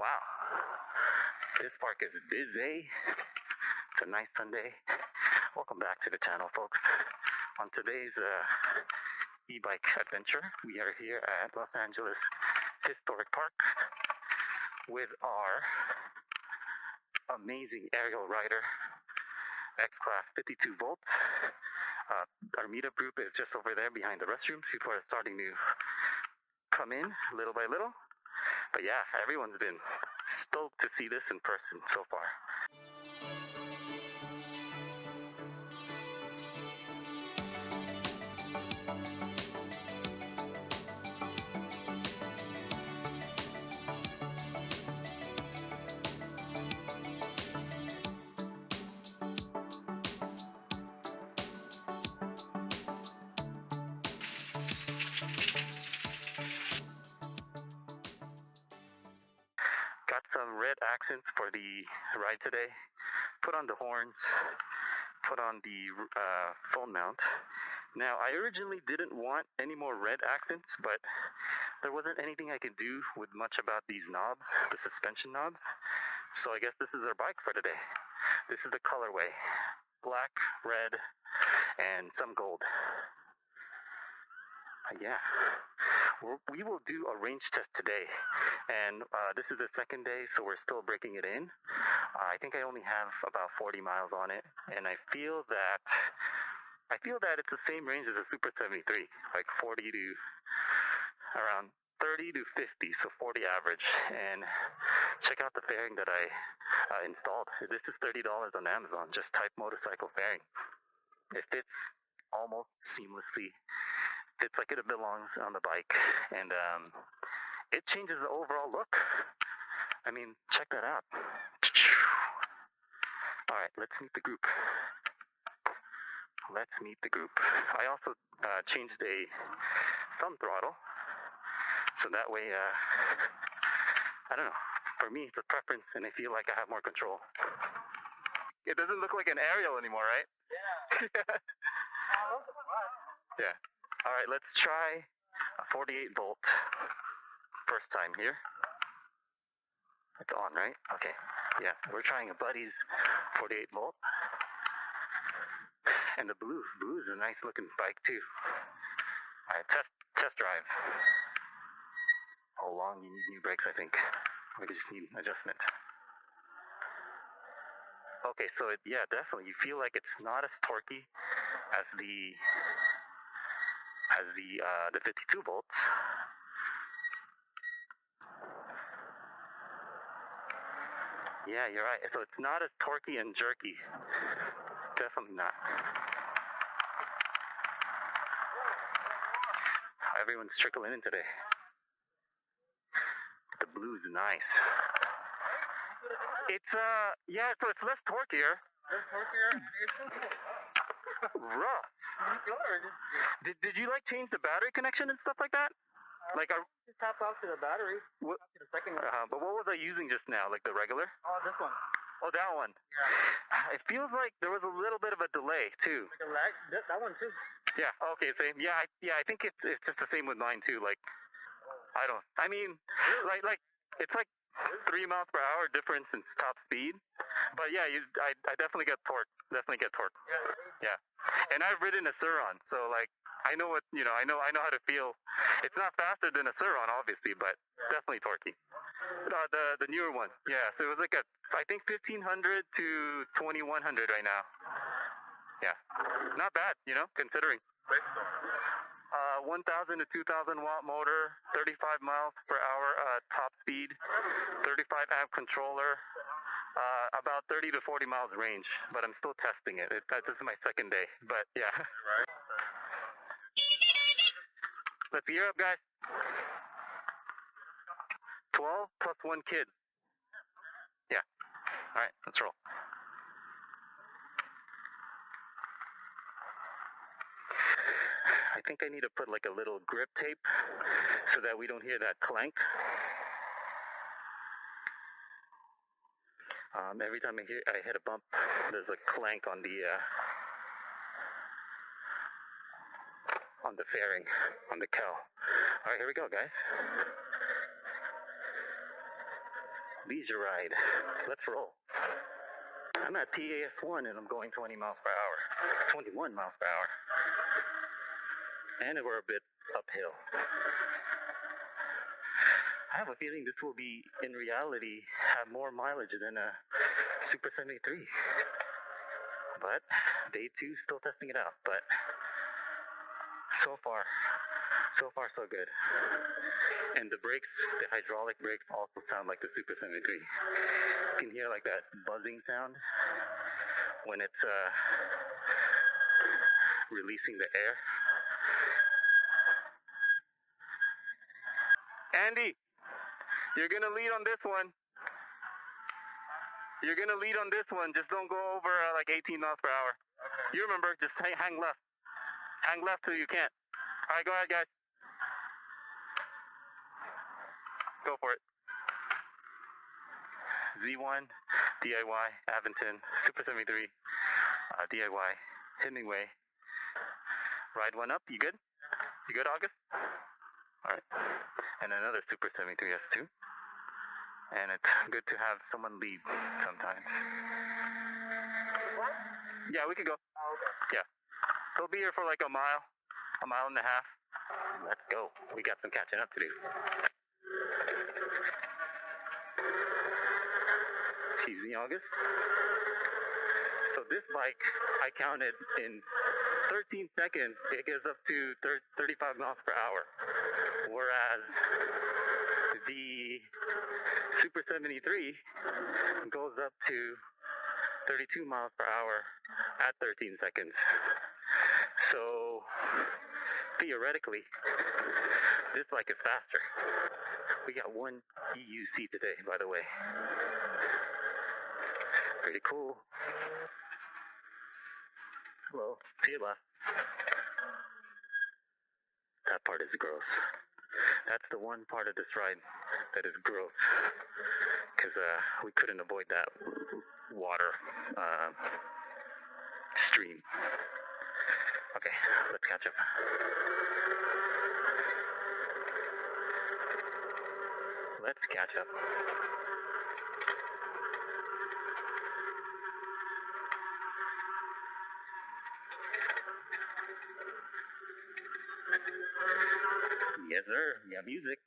Wow, this park is busy. It's a nice Sunday. Welcome back to the channel, folks. On today's e-bike adventure, we are here at Los Angeles Historic Park with our amazing Ariel Rider X Class 52 volts. Our meetup group is just over there behind the restrooms. People are starting to come in little by little. But yeah, everyone's been stoked to see this in person so far. Got some red accents for the ride today. Put on the horns, put on the phone mount. Now, I originally didn't want any more red accents, but there wasn't anything I could do with much about these knobs, the suspension knobs. So I guess this is our bike for today. This is the colorway. Black, red, and some gold. Yeah. We will do a range test today, and this is the second day, so we're still breaking it in. I think I only have about 40 miles on it, and I feel that it's the same range as a Super73, like 40 to around 30 to 50, so 40 average. And check out the fairing that I installed. This is $30 on Amazon. Just type motorcycle fairing. It fits almost seamlessly. It's like it belongs on the bike, and it changes the overall look. I mean, check that out. All right, let's meet the group. I also changed a thumb throttle, so that way, I don't know, for me, it's a preference, and I feel like I have more control. It doesn't look like an Ariel anymore, right? Yeah. Yeah. All right, let's try a 48 volt. First time here. It's on, right? Okay. Yeah, we're trying a Buddy's 48 volt. And the blue is a nice looking bike too. All right, test drive. How long you need new brakes, I think. We just need adjustment. Okay, so yeah, definitely. You feel like it's not as torquey as the 52 volts. Yeah, you're right. So it's not as torquey and jerky. Definitely not. Everyone's trickling in today. The blue is nice. It's yeah, so it's less torquier. Rough. Did you like change the battery connection and stuff like that? Like just tap out to the battery. What? To the second one. But what was I using just now? Like the regular? Oh, this one. Oh, that one. Yeah. It feels like there was a little bit of a delay too. Like a lag. That one too. Yeah. Okay. Same. Yeah. I think it's just the same with mine too. Like, I mean, like it's like 3 miles per hour difference in top speed. But yeah, I definitely get torque. Yeah. And I've ridden a surron, so like I know what I know how to feel. It's not faster than a surron, obviously, but definitely torquey. The newer one, yeah. So it was like I think 1500 to 2100 right now. Yeah, not bad, considering. 1,000 to 2,000 watt motor, 35 miles per hour top speed, 35 amp controller. About 30 to 40 miles range, but I'm still testing it. This is my second day, but yeah. Right. Let's gear up, guys. 12 plus 1 kid. Yeah. All right, let's roll. I think I need to put like a little grip tape so that we don't hear that clank. Every time I hit a bump, there's a clank on the fairing, on the cowl. All right, here we go, guys. leisure ride. Let's roll. I'm at PAS1 and I'm going 20 miles per hour. 21 miles per hour. And we're a bit uphill. I have a feeling this will be, in reality, have more mileage than a Super73. But day 2, still testing it out. But so far so good. And the brakes, the hydraulic brakes also sound like the Super73. You can hear like that buzzing sound when it's releasing the air. Andy, you're gonna lead on this one. You're gonna lead on this one. Just don't go over like 18 miles per hour. Okay. You remember, just hang left. Hang left till you can't. All right, go ahead, guys. Go for it. Z1, DIY, Aventon, Super73, DIY, Hemingway. Ride one up. You good? You good, August? All right. And another Super73 S2. And it's good to have someone lead sometimes. What? Yeah, we could go. Oh, okay. Yeah. He'll be here for like a mile and a half. Let's go. We got some catching up to do. Excuse me, August. So this bike, I counted in 13 seconds, it gets up to 35 miles per hour. Whereas the Super73 goes up to 32 miles per hour at 13 seconds. So theoretically, this bike is faster. We got one EUC today, by the way. Pretty cool. Hello, to your left. That part is gross. That's the one part of this ride that is gross. Because we couldn't avoid that water stream. Okay, let's catch up. Let's catch up. Yes, sir. Yeah, music.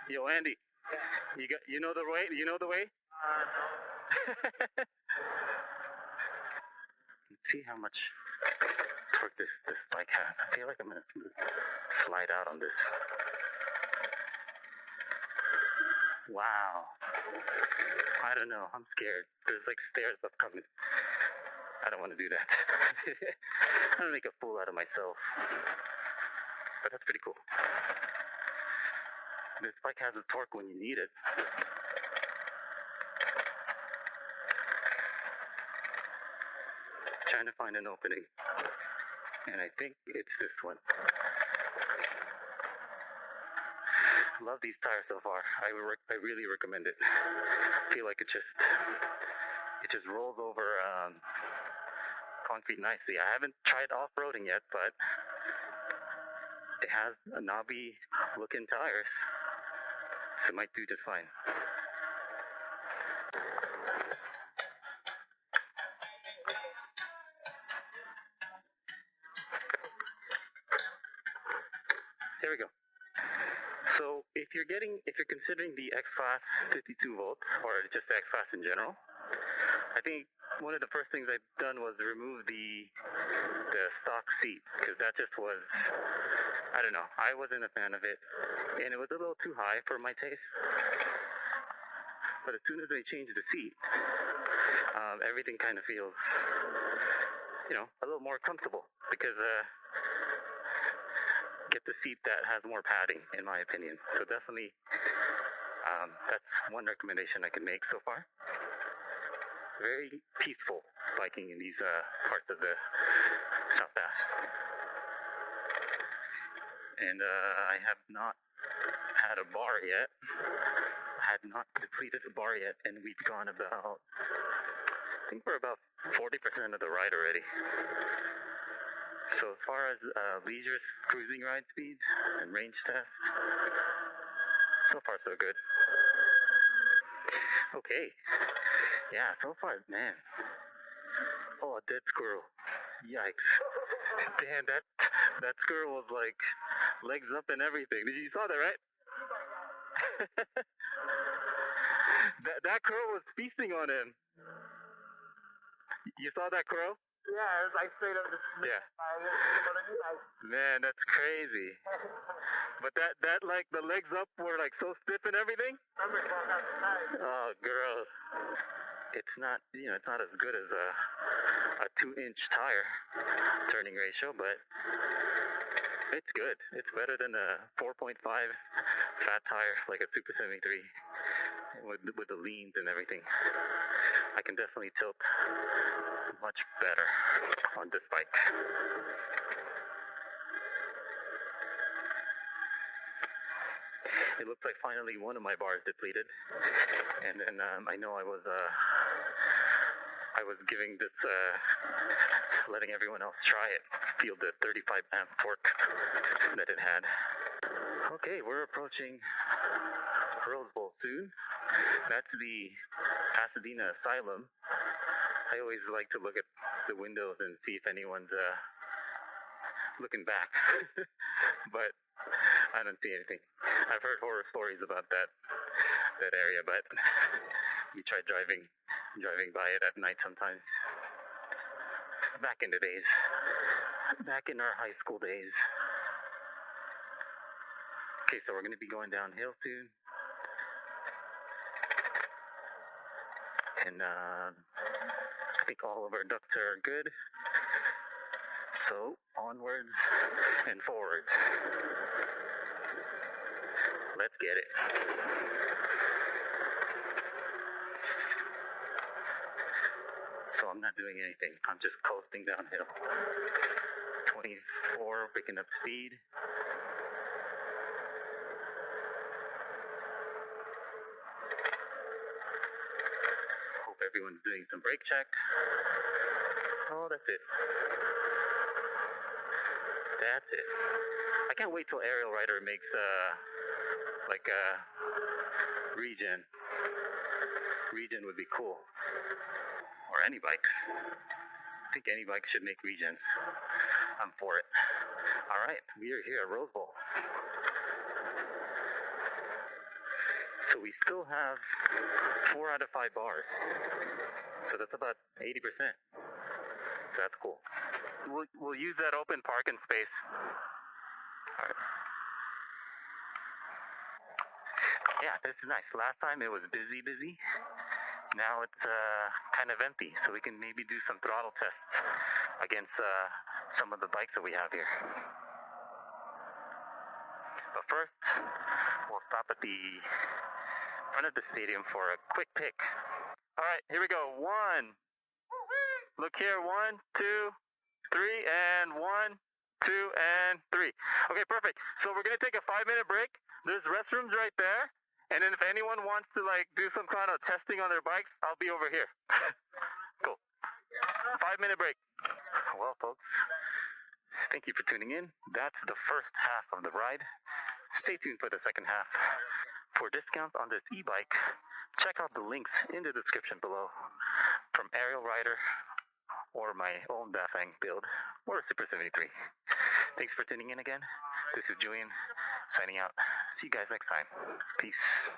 Yo, Andy. Yeah. You know the way? You know the way? No. Let's see how much torque this bike has. I feel like I'm gonna slide out on this. Wow. I don't know. I'm scared. There's like stairs upcoming. I don't want to do that. I'm gonna make a fool out of myself. But that's pretty cool. This bike has a torque when you need it. Trying to find an opening. And I think it's this one. Love these tires so far. I really recommend it. I feel like it just rolls over concrete nicely. I haven't tried off-roading yet, but it has a knobby looking tires, so it might do just fine. There we go. So if you're considering the X Class 52 volts or just the X Class in general, I think one of the first things I've done was remove the stock seat, because that just was, I don't know, I wasn't a fan of it, and it was a little too high for my taste. But as soon as I changed the seat, everything kind of feels, a little more comfortable, because get the seat that has more padding, in my opinion. So definitely, that's one recommendation I can make so far. Very peaceful biking in these parts of the South Pass. And I have not had a bar yet. I had not completed the bar yet, and we've gone about, I think we're about 40% of the ride already. So as far as leisure cruising ride speed and range test, so far so good. Okay, yeah, so far, man. Oh, a dead squirrel. Yikes. Damn, that squirrel was like legs up and everything. You saw that, right? that crow was feasting on him. You saw that crow? Yeah, it was like straight up the Yeah. Man, that's crazy. But that like the legs up were like so stiff and everything. Oh, gross. It's not, it's not as good as a 2-inch tire turning ratio, but it's good. It's better than a 4.5 fat tire like a Super73 with the leans and everything. I can definitely tilt much better on this bike. It looks like finally one of my bars depleted, and then I know I was giving this, letting everyone else try it, feel the 35 amp torque that it had. Okay, we're approaching Rosebowl soon. That's the Pasadena Asylum. I always like to look at the windows and see if anyone's looking back, but I don't see anything. I've heard horror stories about that area, but we tried driving by it at night sometimes. Back in the days, back in our high school days. Okay, so we're going to be going downhill soon, and I think all of our ducks are good. So onwards and forwards. Let's get it. So I'm not doing anything. I'm just coasting downhill. 24, picking up speed. Hope everyone's doing some brake check. Oh, that's it. That's it. I can't wait till Ariel Rider makes like a regen. Regen would be cool. Or any bike. I think any bike should make regens. I'm for it. Alright, we are here at Rosebowl. So we still have 4 out of 5 bars. So that's about 80%. So that's cool. We'll use that open parking space. Alright. Yeah, this is nice. Last time it was busy. Now it's kind of empty, so we can maybe do some throttle tests against some of the bikes that we have here. But first, we'll stop at the front of the stadium for a quick pick. All right, here we go. 1. Look here. 1, 2, 3, and 1, 2, and 3. Okay, perfect. So we're gonna take a 5-minute break. There's restrooms right there. And then if anyone wants to like do some kind of testing on their bikes, I'll be over here. Cool. 5-minute break. Well, folks, thank you for tuning in. That's the first half of the ride. Stay tuned for the second half. For discounts on this e-bike, check out the links in the description below from Ariel Rider or my own bafang build or Super73. Thanks for tuning in again. This is Julian signing out. See you guys next time. Peace.